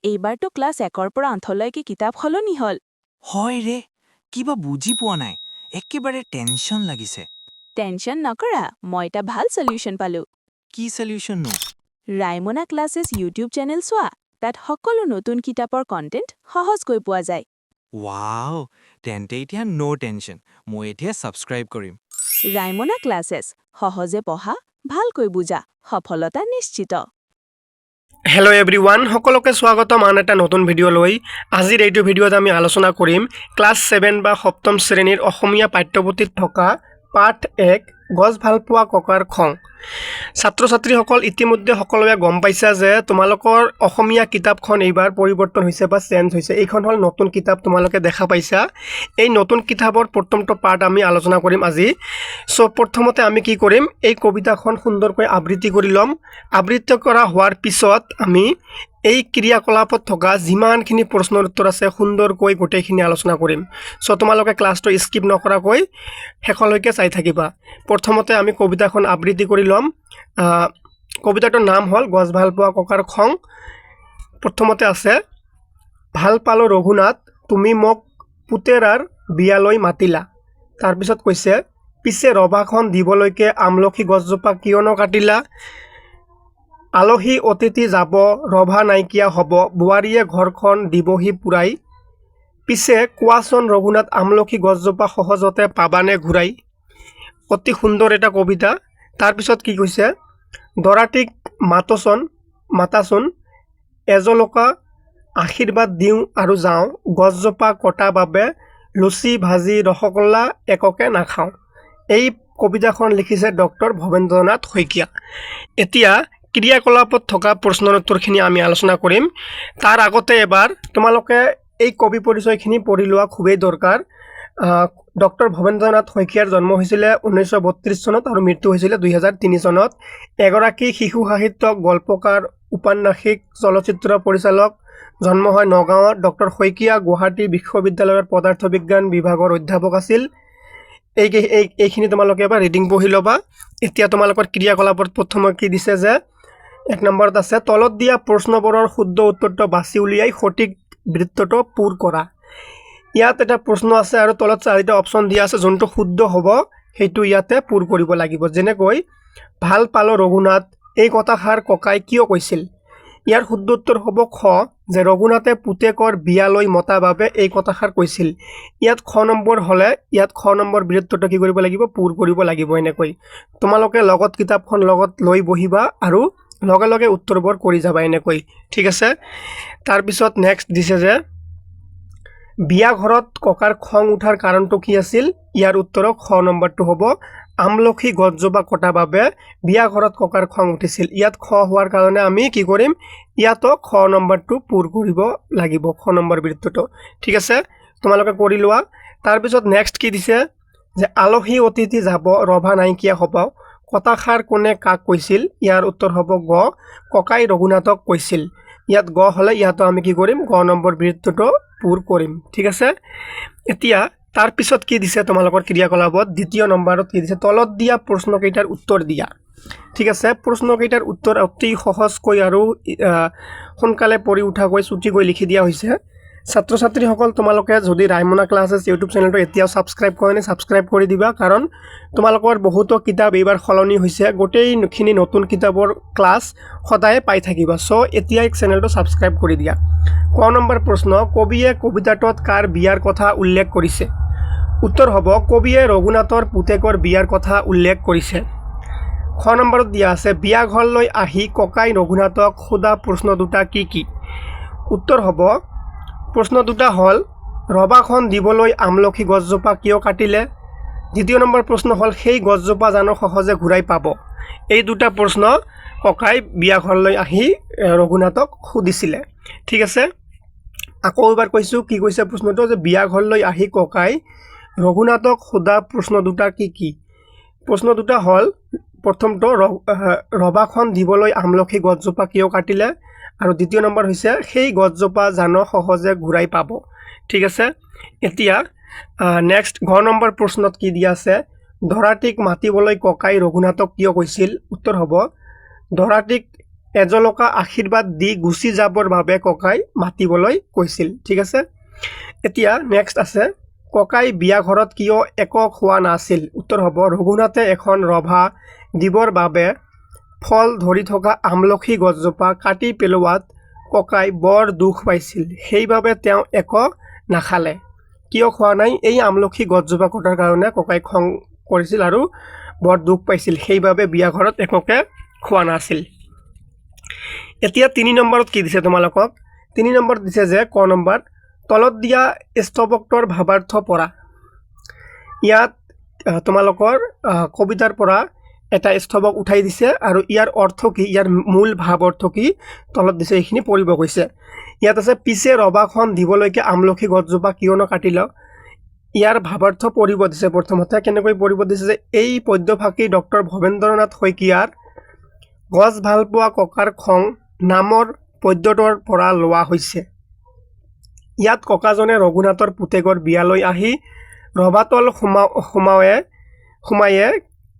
এইবাৰতো ক্লাছ 1ৰ পৰা 8লৈকে কিতাপ সলনি হ'ল। হয় ৰে, কিবা বুজি পোৱা নাই, একেবাৰে টেনশ্যন লাগিছে। টেনশ্যন নকৰা, মই এটা ভাল সলিউশ্যন পালো। কি সলিউশ্যননো? ৰাইমনা ক্লাছেছ ইউটিউব চেনেল চোৱা। তাত সকলো নতুন কিতাপৰ কণ্টেণ্ট সহজকৈ পোৱা যায়। ৱাও, তেন্তে এতিয়া ন' টেনশ্যন, মই এতিয়া ছাবস্ক্ৰাইব কৰিম। ৰাইমনা ক্লাছেছ, সহজে পঢ়া, ভালকৈ বুজা, সফলতা নিশ্চিত। হেল্ল' এভৰিৱান, সকলোকে স্বাগতম আন এটা নতুন ভিডিঅ'লৈ। আজিৰ এইটো ভিডিঅ'ত আমি আলোচনা কৰিম ক্লাছ 7 বা সপ্তম শ্ৰেণীৰ অসমীয়া পাঠ্যপুথিত থকা পাঠ 1 গছ ভালপোৱা ককাৰ খং। ছাত্ৰ ছাত্ৰীসকল, ইতিমধ্যে সকলোৱে গম পাইছা যে তোমালোকৰ অসমীয়া কিতাপখন এইবাৰ পৰিৱৰ্তন হৈছে বা চেঞ্জ হৈছে। এইখন হ'ল নতুন কিতাপ, তোমালোকে দেখা পাইছা। এই নতুন কিতাপৰ প্ৰথমটো পাৰ্ট আমি আলোচনা কৰিম আজি। চ' প্ৰথমতে আমি কি কৰিম, এই কবিতাখন সুন্দৰকৈ আবৃত্তি কৰি ল'ম। আবৃত্তি কৰা হোৱাৰ পিছত আমি এই ক্ৰিয়াকলাপত থকা যিমানখিনি প্ৰশ্নৰ উত্তৰ আছে সুন্দৰকৈ গোটেইখিনি আলোচনা কৰিম। চ' তোমালোকে ক্লাছটো স্কিপ নকৰাকৈ শেষলৈকে চাই থাকিবা। প্ৰথমতে আমি কবিতাখন আবৃত্তি কৰি ল'ম। কবিতাটোৰ নাম হ'ল গছ ভালপোৱা ককাৰ খং। প্ৰথমতে আছে, ভাল পালোঁ ৰঘুনাথ, তুমি মোক পুতেৰাৰ বিয়ালৈ মাতিলা। তাৰপিছত কৈছে, পিছে ৰভাখন দিবলৈকে আমলখি গছজোপা কিয়নো কাটিলা। আলহী অতিথি যাব, ৰভা নাইকিয়া হ'ব, বোৱাৰীয়ে ঘৰখন দিবহি পুৰাই। পিছে কোৱাচোন ৰঘুনাথ, আমলখি গছজোপা সহজতে পাবানে ঘূৰাই। অতি সুন্দৰ এটা কবিতা। তাৰপিছত কি কৈছে, দৰাটিক মাতাচোন, এজলকা আশীৰ্বাদ দিওঁ আৰু যাওঁ, গছজোপা কটা বাবে লুচি ভাজি ৰসগোল্লা এককে নাখাওঁ। এই কবিতাখন লিখিছে ডক্টৰ ভৱেন্দ্ৰনাথ শইকীয়া। এতিয়া ক্ৰিয়াকলাপত থকা প্ৰশ্নৰ উত্তৰখিনি আমি আলোচনা কৰিম। তাৰ আগতে এবাৰ তোমালোকে এই কবি পৰিচয়খিনি পঢ়ি লোৱা খুবেই দৰকাৰ। ডক্টৰ ভৱেন্দ্ৰনাথ শইকীয়াৰ জন্ম হৈছিলে 1932 চনত আৰু মৃত্যু হৈছিলে 2003 চনত। এগৰাকী শিশু সাহিত্যক, গল্পকাৰ, ঔপন্যাসিক, চলচ্চিত্ৰ পৰিচালক। জন্ম হয় নগাঁৱত। ডক্টৰ শইকীয়া গুৱাহাটী বিশ্ববিদ্যালয়ৰ পদাৰ্থ বিজ্ঞান বিভাগৰ অধ্যাপক আছিল। এইখিনি তোমালোকে এবাৰ ৰিডিং পঢ়ি ল'বা। এতিয়া তোমালোকৰ ক্ৰিয়াকলাপত প্ৰথমে কি দিছে যে 1 নম্বৰত আছে, তলত দিয়া প্ৰশ্নবোৰৰ শুদ্ধ উত্তৰটো বাছি উলিয়াই সঠিক বৃত্তটো পূৰ কৰা। ইয়াত এটা প্ৰশ্ন আছে আৰু তলত 4টা অপশ্যন দিয়া আছে, যোনটো শুদ্ধ হ'ব সেইটো ইয়াতে পূৰ কৰিব লাগিব। যেনেকৈ, ভাল পালোঁ ৰঘুনাথ, এই কথাষাৰ ককাই কিয় কৈছিল। ইয়াৰ শুদ্ধ উত্তৰ হ'ব খ, যে ৰঘুনাথে পুতেকৰ বিয়ালৈ মতা বাবে এই কথাষাৰ কৈছিল। ইয়াত খ নম্বৰ হ'লে ইয়াত খ নম্বৰ বৃত্তটো কি কৰিব লাগিব, পূৰ কৰিব লাগিব। এনেকৈ তোমালোকে লগত কিতাপখন লগত লৈ বহিবা আৰু লগে লগে উত্তৰবোৰ কৰি যাবা এনেকৈ, ঠিক আছে। তাৰপিছত নেক্সট দিছে যে, বিয়া ঘৰত ককাৰ খং উঠাৰ কাৰণটো কি আছিল। ইয়াৰ উত্তৰ খ নম্বৰটো হ'ব, আমলখি গছজোপা কটা বাবে বিয়া ঘৰত ককাৰ খং উঠিছিল। ইয়াত খ হোৱাৰ কাৰণে আমি কি কৰিম, ইয়াতো খ নম্বৰটো পূৰ কৰিব লাগিব, খ নম্বৰ বৃত্তটো, ঠিক আছে। তোমালোকে কৰি লোৱা। তাৰপিছত নেক্সট কি দিছে, যে আলহী অতিথি যাব, ৰভা নাইকিয়া হ'ব, কথাষাৰ কোনে কাক কৈছিল। ইয়াৰ উত্তৰ হ'ব গ, ককাই ৰঘুনাথক কৈছিল। ইয়াত গ হ'লে ইয়াতো আমি কি কৰিম, গ নম্বৰ বৃত্তটো পূৰ কৰিম, ঠিক আছে। এতিয়া তাৰপিছত কি দিছে তোমালোকৰ ক্ৰিয়াকলাপত, দ্বিতীয় নম্বৰত কি দিছে, তলত দিয়া প্ৰশ্নকেইটাৰ উত্তৰ দিয়া, ঠিক আছে। প্ৰশ্নকেইটাৰ উত্তৰ অতি সহজকৈ আৰু সোনকালে পঢ়ি উঠাকৈ চুটিকৈ লিখি দিয়া হৈছে। ছাত্ৰ ছাত্ৰীসকল, তোমালোকে যদি ৰাইমনা ক্লাছেছ ইউটিউব চেনেলটো এতিয়াও ছাবস্ক্ৰাইব কৰা নাই, ছাবস্ক্ৰাইব কৰি দিবা, কাৰণ তোমালোকৰ বহুতো কিতাপ এইবাৰ সলনি হৈছে। গোটেইখিনি নতুন কিতাপৰ ক্লাছ সদায়ে পাই থাকিবা। চ' এতিয়াই চেনেলটো ছাবস্ক্ৰাইব কৰি দিয়া। ক নম্বৰ প্ৰশ্ন, কবিয়ে কবিতাটোত কাৰ বিয়াৰ কথা উল্লেখ কৰিছে। উত্তৰ হ'ব, কবিয়ে ৰঘুনাথৰ পুতেকৰ বিয়াৰ কথা উল্লেখ কৰিছে। খ নম্বৰত দিয়া আছে, বিয়া ঘৰলৈ আহি ককাই ৰঘুনাথক সোধা প্ৰশ্ন দুটা কি কি। উত্তৰ হ'ব, প্ৰশ্ন দুটা হ'ল, ৰভাখন দিবলৈ আমলখি গছজোপা কিয় কাটিলে। দ্বিতীয় নম্বৰ প্ৰশ্ন হ'ল, সেই গছজোপা জানো সহজে ঘূৰাই পাব। এই দুটা প্ৰশ্ন ককাই বিয়া ঘৰলৈ আহি ৰঘুনাথক সুধিছিলে, ঠিক আছে। আকৌ এবাৰ কৈছোঁ, কি কৈছে প্ৰশ্নটো, যে বিয়া ঘৰলৈ আহি ককাই ৰঘুনাথক সোধা প্ৰশ্ন দুটা কি কি। প্ৰশ্ন দুটা হ'ল, প্ৰথমটো, ৰভাখন দিবলৈ আমলখি গছজোপা কিয় কাটিলে, আৰু দ্বিতীয় নম্বৰ হৈছে, সেই গছজোপা জানো সহজে ঘূৰাই পাব, ঠিক আছে। এতিয়া নেক্সট ঘ নম্বৰ প্ৰশ্নত কি দিয়া আছে, দৰাটিক মাতিবলৈ ককাই ৰঘুনাথক কিয় কৈছিল। উত্তৰ হ'ব, দৰাটিক এজলকা আশীৰ্বাদ দি গুচি যাবৰ বাবে ককাই মাতিবলৈ কৈছিল ঠিক আছে এতিয়া নেক্সট আছে ককাই বিয়া ঘৰত কিয় একক হোৱা নাছিল উত্তৰ হ'ব ৰঘুনাথে এখন ৰভা দিবৰ বাবে ফল ধৰি থকা আমলখি গছজোপা কাটি পেলোৱাত ককাই বৰ দুখ পাইছিল সেইবাবে তেওঁ একক নাখালে কিয় খোৱা নাই এই আমলখি গছজোপা কটাৰ কাৰণে ককাই খং কৰিছিল আৰু বৰ দুখ পাইছিল সেইবাবে বিয়া ঘৰত এককে খোৱা নাছিল এতিয়া 3 নম্বৰত কি দিছে তোমালোকক 3 নম্বৰত দিছে যে ক নম্বৰ তলত দিয়া স্তবকৰ ভাৱাৰ্থ পঢ়া ইয়াত তোমালোকৰ কবিতাৰ পৰা এটা স্তবক উঠাই দিছে আৰু ইয়াৰ অৰ্থ কি ইয়াৰ মূল ভাৱ অৰ্থ কি তলত দিছে এইখিনি পঢ়িব কৈছে ইয়াত আছে পিছে ৰবাখন দিবলৈকে আমলখি গছজোপা কিয়নো কাটিল ইয়াৰ ভাৱাৰ্থ পঢ়িব দিছে প্ৰথমতে কেনেকৈ পঢ়িব দিছে যে এই পদ্যফাকি ডক্টৰ ভৱেন্দ্ৰনাথ শইকীয়াৰ গছ ভাল পোৱা ককাৰ খং নামৰ পদ্যটোৰ পৰা লোৱা হৈছে ইয়াত ককাজনে ৰঘুনাথৰ পুতেকৰ বিয়ালৈ আহি ৰবাতল সোমায়ে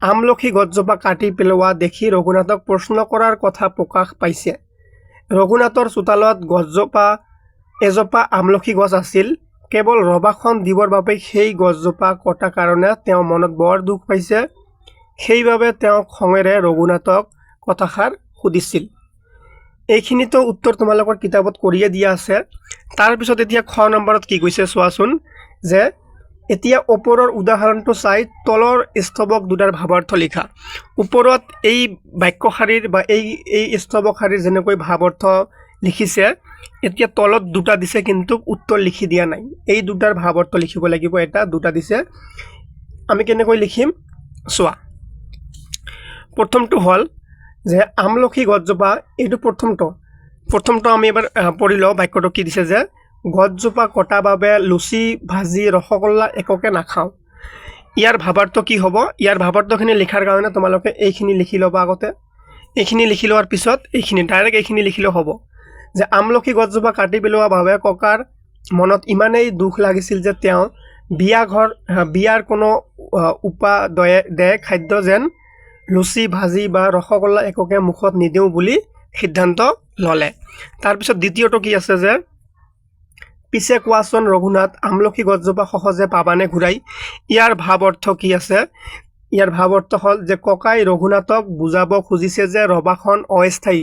আমলখি গছজোপা কাটি পেলোৱা দেখি ৰঘুনাথক প্ৰশ্ন কৰাৰ কথা প্ৰকাশ পাইছে ৰঘুনাথৰ চোতালত এজোপা আমলখি গছ আছিল কেৱল ৰবাখন দিবৰ বাবে সেই গছজোপা কটা কাৰণে তেওঁ মনত বৰ দুখ পাইছে সেইবাবে তেওঁ খঙেৰে ৰঘুনাথক কথাষাৰ সুধিছিল এইখিনিতো উত্তৰ তোমালোকৰ কিতাপত কৰিয়ে দিয়া আছে তাৰ পিছত এতিয়া খ নম্বৰত কি কৈছে চোৱাচোন যে এতিয়া ওপৰৰ উদাহৰণটো চাই তলৰ স্তবক দুটাৰ ভাৱাৰ্থ লিখা ওপৰত এই বাক্যশাৰীৰ বা এই স্তবক শাৰীৰ যেনেকৈ ভাৱাৰ্থ লিখিছে এতিয়া তলত দুটা দিছে কিন্তু উত্তৰ লিখি দিয়া নাই এই দুটাৰ ভাৱাৰ্থ লিখিব লাগিব এটা দুটা দিছে আমি কেনেকৈ লিখিম চোৱা প্ৰথমটো হল যে আমলখি গছজোপা এইটো প্ৰথমটো আমি এবাৰ পঢ়ি লওঁ বাক্যটো কি দিছে যে গছজোপা কটা বাবে লুচি ভাজি ৰসগোল্লা এককে নাখাওঁ ইয়াৰ ভাৱাৰ্থ কি হ'ব ইয়াৰ ভাৱাৰ্থখিনি লিখাৰ কাৰণে তোমালোকে এইখিনি লিখি ল'বা আগতে এইখিনি লিখি লোৱাৰ পিছত এইখিনি ডাইৰেক্ট এইখিনি লিখিলেও হ'ব যে আমলখি গছজোপা কাটি পেলোৱা বাবে ককাৰ মনত ইমানেই দুখ লাগিছিল যে তেওঁ বিয়াৰ কোনো উপাদেয় খাদ্য যেন লুচি ভাজি বা ৰসগোল্লা এককে মুখত নিদিওঁ বুলি সিদ্ধান্ত ল'লে তাৰপিছত দ্বিতীয়টো কি আছে যে পিছে কোৱাচোন ৰঘুনাথ আমলখি গছজোপা সহজে পাবানে ঘূৰাই ইয়াৰ ভাৱ অৰ্থ কি আছে ইয়াৰ ভাৱ অৰ্থ হ'ল যে ককাই ৰঘুনাথক বুজাব খুজিছে যে ৰবাখন অস্থায়ী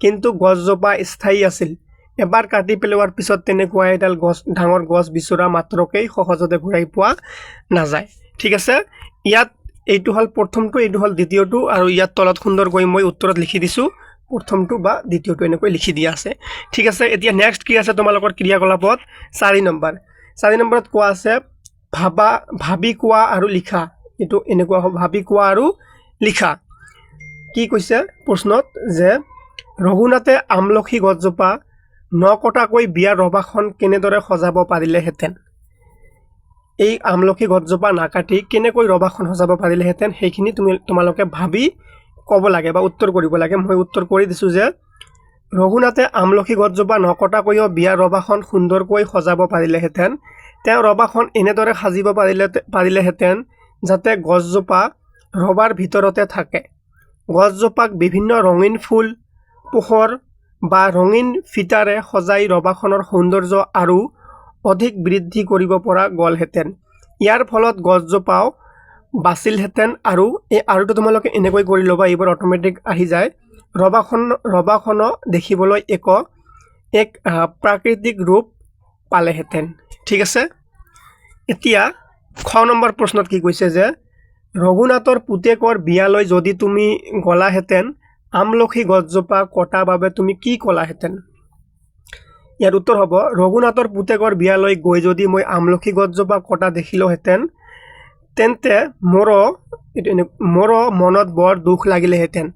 কিন্তু গছজোপা স্থায়ী আছিল এবাৰ কাটি পেলোৱাৰ পিছত তেনেকুৱা এডাল ডাঙৰ গছ বিচৰা মাত্ৰকেই সহজতে ঘূৰাই পোৱা নাযায় ঠিক আছে ইয়াত এইটো হল প্ৰথমটো এইটো হল দ্বিতীয়টো আৰু ইয়াত তলত সুন্দৰকৈ মই উত্তৰত লিখি দিছো প্ৰথমটো বা দ্বিতীয়টো এনেকৈ লিখি দিয়া আছে ঠিক আছে এতিয়া নেক্সট কি আছে তোমালোকৰ ক্ৰিয়াকলাপত 4 নম্বৰত কোৱা আছে ভাবি কোৱা আৰু লিখা এটো এনেকুৱা ভাবি কোৱা আৰু লিখা কি কৈছে প্ৰশ্নত যে ৰঘুনাথে আমলখি গছজোপা নকটাকৈ বিয়াৰ ৰবাখন কেনেদৰে সজাব পাৰিলেহেঁতেন এই আমলখি গছজোপা নাকাটি কেনেকৈ ৰবাখন সজাব পাৰিলেহেঁতেন সেইখিনি তোমালোকে ভাবি ক'ব লাগে বা উত্তৰ কৰিব লাগে মই উত্তৰ কৰি দিছো যে ৰঘুনাথে আমলখি গছজোপা নকটাকৈও বিয়াৰ ৰবাখন সুন্দৰকৈ সজাব পাৰিলেহেঁতেন তেওঁ ৰবাখন এনেদৰে সাজিব পাৰিলেহেঁতেন যাতে গছজোপা ৰবাৰ ভিতৰতে থাকে গছজোপাক বিভিন্ন ৰঙীন ফুল পোহৰ বা ৰঙীন ফিটাৰে সজাই ৰবাখনৰ সৌন্দৰ্য আৰু অধিক বৃদ্ধি কৰিব পৰা গ'লহেঁতেন ইয়াৰ ফলত গছজোপাও বাচিলহেঁতেন আৰু এই আৰুটো তোমালোকে এনেকৈ কৰি ল'বা এইবাৰ অটোমেটিক আহি যায় ৰবাখন দেখিবলৈ এক প্ৰাকৃতিক ৰূপ পালেহেঁতেন ঠিক আছে এতিয়া খ নম্বৰ প্ৰশ্নত কি কৈছে যে ৰঘুনাথৰ পুতেকৰ বিয়ালৈ যদি তুমি গলাহেঁতেন আমলখি গছজোপা কটা বাবে তুমি কি ক'লাহেঁতেন ইয়াৰ উত্তৰ হ'ব ৰঘুনাথৰ পুতেকৰ বিয়ালৈ গৈ যদি মই আমলখি গছজোপা কটা দেখিলোহেঁতেন তেন্তে মোৰ মনত বৰ দুখ লাগিলেহেঁতেন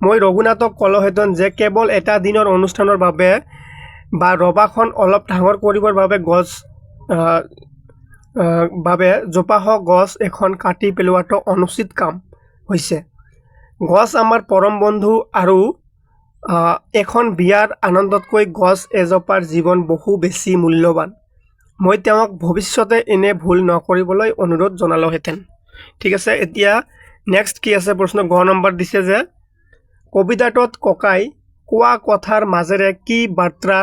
মই ৰঘুনাথক ক'লোহেঁতেন যে কেৱল এটা দিনৰ অনুষ্ঠানৰ বাবে বা ৰবাখন অলপ ডাঙৰ কৰিবৰ বাবে জোপাহ গছ এখন কাটি পেলোৱাটো অনুচিত কাম হৈছে গছ আমাৰ পৰম বন্ধু আৰু এখন বিয়াৰ আনন্দতকৈ গছ এজোপাৰ জীৱন বহু বেছি মূল্যৱান মই তেওঁক ভৱিষ্যতে এনে ভুল নকৰিবলৈ অনুৰোধ জনালোহেঁতেন ঠিক আছে এতিয়া নেক্সট কি আছে প্ৰশ্ন গ নম্বৰ দিছে যে কবিতাটোত ককাই কোৱা কথাৰ মাজেৰে কি বাৰ্তা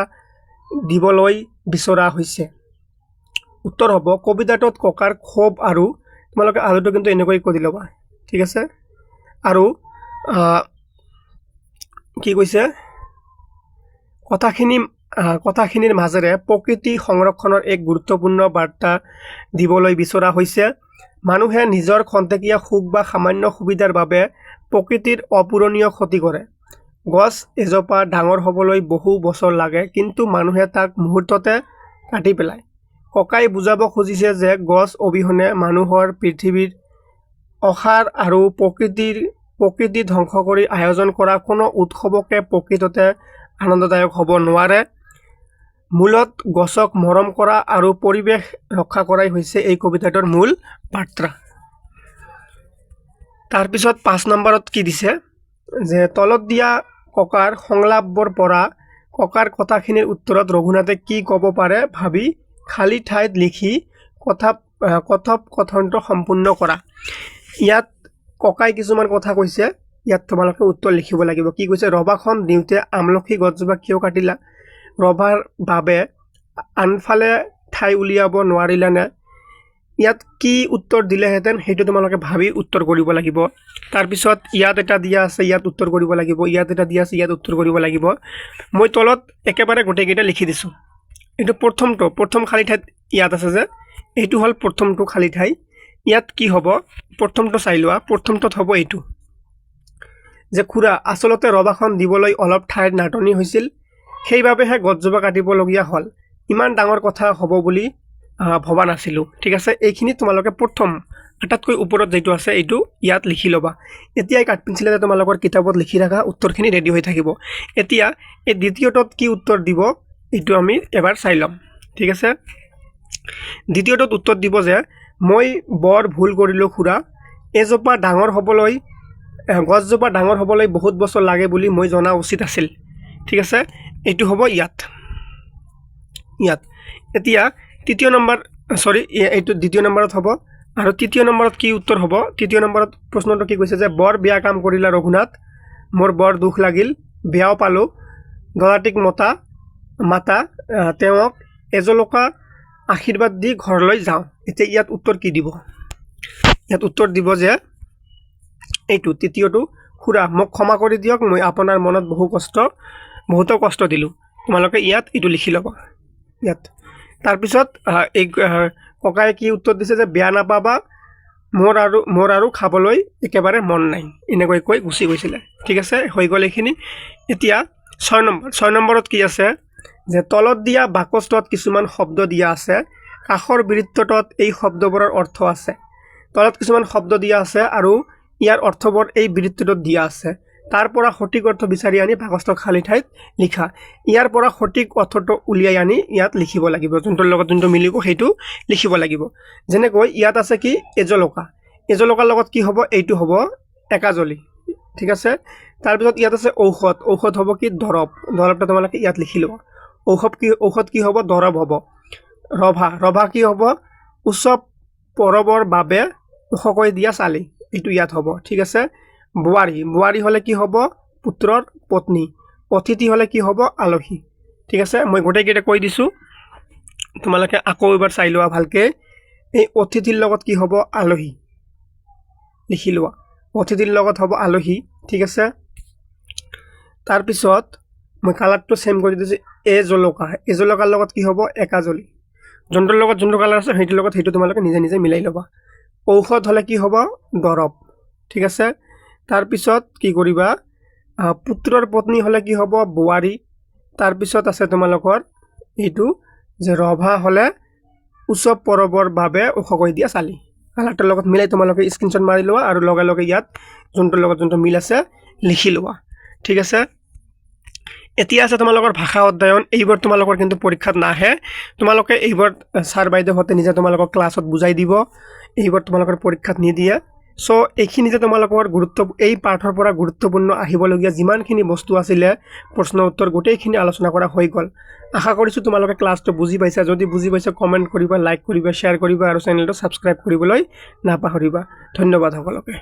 দিবলৈ বিচৰা হৈছে উত্তৰ হ'ব কবিতাটোত ককাৰ ক্ষোভ আৰু তোমালোকে আলুটো কিন্তু এনেকৈ কৈ ল'বা ঠিক আছে আৰু কি কৈছে কথাখিনিৰ মাজেৰে প্ৰকৃতি সংৰক্ষণৰ এক গুৰুত্বপূৰ্ণ বাৰ্তা দিবলৈ বিচৰা হৈছে মানুহে নিজৰ খন্তেকীয়া সুখ বা সামান্য সুবিধাৰ বাবে প্ৰকৃতিৰ অপূৰণীয় ক্ষতি কৰে গছ এজোপা ডাঙৰ হ'বলৈ বহু বছৰ লাগে কিন্তু মানুহে তাক মুহূৰ্ততে কাটি পেলায় ককাই বুজাব খুজিছে যে গছ অবিহনে মানুহৰ পৃথিৱীৰ অসাৰ আৰু প্ৰকৃতি ধ্বংস কৰি আয়োজন কৰা কোনো উৎসৱকে প্ৰকৃততে আনন্দদায়ক হ'ব নোৱাৰে মূলত গছক মৰম কৰা আৰু পৰিৱেশ ৰক্ষা কৰাই হৈছে এই কবিতাটোৰ মূল বাৰ্তা তাৰপিছত 5 নম্বৰত কি দিছে যে তলত দিয়া ককাৰ সংলাপৰ পৰা ককাৰ কথাখিনিৰ উত্তৰত ৰঘুনাথে কি ক'ব পাৰে ভাবি খালী ঠাইত লিখি কথোপকথনটো সম্পূৰ্ণ কৰা ইয়াত ককাই কিছুমান কথা কৈছে ইয়াত তোমালোকে উত্তৰ লিখিব লাগিব কি কৈছে ৰভাখন দিওঁতে আমলখি গছজোপা কিয় কাটিলা ৰভাৰ বাবে আনফালে ঠাই উলিয়াব নোৱাৰিলানে ইয়াত কি উত্তৰ দিলেহেঁতেন সেইটো তোমালোকে ভাবি উত্তৰ কৰিব লাগিব তাৰপিছত ইয়াত এটা দিয়া আছে ইয়াত উত্তৰ কৰিব লাগিব ইয়াত এটা দিয়া আছে ইয়াত উত্তৰ কৰিব লাগিব মই তলত একেবাৰে গোটেইকেইটা লিখি দিছোঁ এইটো প্ৰথম খালী ঠাইত ইয়াত আছে যে এইটো হ'ল প্ৰথমটো খালী ঠাই ইয়াত কি হ'ব প্ৰথমটো চাই লোৱা প্ৰথমটোত হ'ব এইটো যে খুৰা আচলতে ৰভাখন দিবলৈ অলপ ঠাইৰ নাটনি হৈছিল সেইবাবেহে গছজোপা কাটিবলগীয়া হ'ল ইমান ডাঙৰ কথা হ'ব বুলি ভবা নাছিলোঁ ঠিক আছে এইখিনি তোমালোকে প্ৰথম আটাইতকৈ ওপৰত যেটো আছে এইটো ইয়াত লিখি ল'বা এতিয়াই কাট পেন্সিলেৰে তোমালোকৰ কিতাপত লিখি ৰাখা উত্তৰখিনি ৰেডি হৈ থাকিব এতিয়া এই দ্বিতীয়টোত কি উত্তৰ দিব এইটো আমি এবাৰ চাই ল'ম ঠিক আছে দ্বিতীয়টোত উত্তৰ দিব যে মই বৰ ভুল কৰিলোঁ খুৰা এজোপা ডাঙৰ হ'বলৈ গছজোপা ডাঙৰ হ'বলৈ বহুত বছৰ লাগে বুলি মই জনা উচিত আছিল ঠিক আছে এইটো হ'ব ইয়াত এতিয়া তৃতীয় নম্বৰ এইটো দ্বিতীয় নম্বৰত হ'ব আৰু তৃতীয় নম্বৰত কি উত্তৰ হ'ব তৃতীয় নম্বৰত প্ৰশ্নটো কি কৈছে যে বৰ বেয়া কাম কৰিলা ৰঘুনাথ মোৰ বৰ দুখ লাগিল বেয়াও পালোঁ দলাটিক মাতা তেওঁক এজলকা আশীৰ্বাদ দি ঘৰলৈ যাওঁ এতিয়া ইয়াত উত্তৰ কি দিব ইয়াত উত্তৰ দিব যে এইটো তৃতীয়টো খুৰা মোক ক্ষমা কৰি দিয়ক মই আপোনাৰ মনত বহুতো কষ্ট দিলোঁ তোমালোকে ইয়াত এইটো লিখি ল'বা ইয়াত তাৰপিছত এই ককায়ে কি উত্তৰ দিছে যে বেয়া নাপাবা মোৰ আৰু খাবলৈ একেবাৰে মন নাই এনেকৈ কৈ গুচি গৈছিলে ঠিক আছে হৈ গ'ল এইখিনি এতিয়া 6 নম্বৰত কি আছে যে তলত দিয়া বাকচটোত কিছুমান শব্দ দিয়া আছে কাষৰ বৃত্তটোত এই শব্দবোৰৰ অৰ্থ আছে তলত কিছুমান শব্দ দিয়া আছে আৰু ইয়াৰ অৰ্থবোৰ এই বৃত্তটোত দিয়া আছে তাৰ পৰা সঠিক অৰ্থ বিচাৰি আনি বাকচটোৰ খালী ঠাইত লিখা ইয়াৰ পৰা সঠিক অৰ্থটো উলিয়াই আনি ইয়াত লিখিব লাগিব যোনটোৰ লগত যোনটো মিলিব সেইটো লিখিব লাগিব যেনেকৈ ইয়াত আছে কি এজলকাৰ লগত কি হ'ব এইটো হ'ব একাজলি ঠিক আছে তাৰপিছত ইয়াত আছে ঔষধ হ'ব কি দৰৱটা তোমালোকে ইয়াত লিখি ল'বা ঔষধ কি হ'ব দৰৱ হ'ব ৰভা কি হ'ব উৎসৱ পৰৱৰ বাবে ওখকৈ দিয়া চালি এইটো ইয়াত হ'ব ঠিক আছে বোৱাৰী হ'লে কি হ'ব পুত্ৰৰ পত্নী অতিথি হ'লে কি হ'ব আলহী ঠিক আছে মই গোটেইকেইটা কৈ দিছোঁ তোমালোকে আকৌ এবাৰ চাই লোৱা ভালকে এই অতিথিৰ লগত কি হ'ব আলহী লিখি লোৱা অতিথিৰ লগত হ'ব আলহী ঠিক আছে তাৰপিছত মই কালাৰটো সেম কৰি দিছোঁ এজলকাৰ লগত কি হ'ব একাজলি যোনটোৰ লগত যোনটো কালাৰ আছে সেইটোৰ লগত সেইটো তোমালোকে নিজে মিলাই ল'বা ঔষধ হ'লে কি হ'ব দৰৱ ঠিক আছে তাৰপিছত কি কৰিবা পুত্ৰৰ পত্নী হ'লে কি হ'ব বোৱাৰী তাৰপিছত আছে তোমালোকৰ এইটো যে ৰভা হ'লে উৎসৱ পৰৱৰ বাবে ওখকৈ দিয়া চালি কালাৰটোৰ লগত মিলাই তোমালোকে স্ক্ৰীনশ্বট মাৰি লোৱা আৰু লগে ইয়াত যোনটোৰ লগত যোনটো মিল আছে লিখি লোৱা ঠিক আছে এতিয়া আছে তোমালোকৰ ভাষা অধ্যয়ন এইবোৰ তোমালোকৰ কিন্তু পৰীক্ষাত নাহে তোমালোকে এইবোৰ ছাৰ বাইদেউহঁতে নিজে তোমালোকৰ ক্লাছত বুজাই দিব এইবোৰ তোমালোকৰ পৰীক্ষাত নিদিয়ে সো এইখিনি যে তোমালোকৰ এই পাঠৰ পৰা গুৰুত্বপূৰ্ণ আহিবলগীয়া যিমানখিনি বস্তু আছিলে প্ৰশ্ন উত্তৰ গোটেইখিনি আলোচনা কৰা হৈ গ'ল আশা কৰিছোঁ তোমালোকে ক্লাছটো বুজি পাইছা যদি বুজি পাইছা কমেণ্ট কৰিবা লাইক কৰিবা শ্বেয়াৰ কৰিবা আৰু চেনেলটো ছাবস্ক্ৰাইব কৰিবলৈ নাপাহৰিবা ধন্যবাদ সকলোকে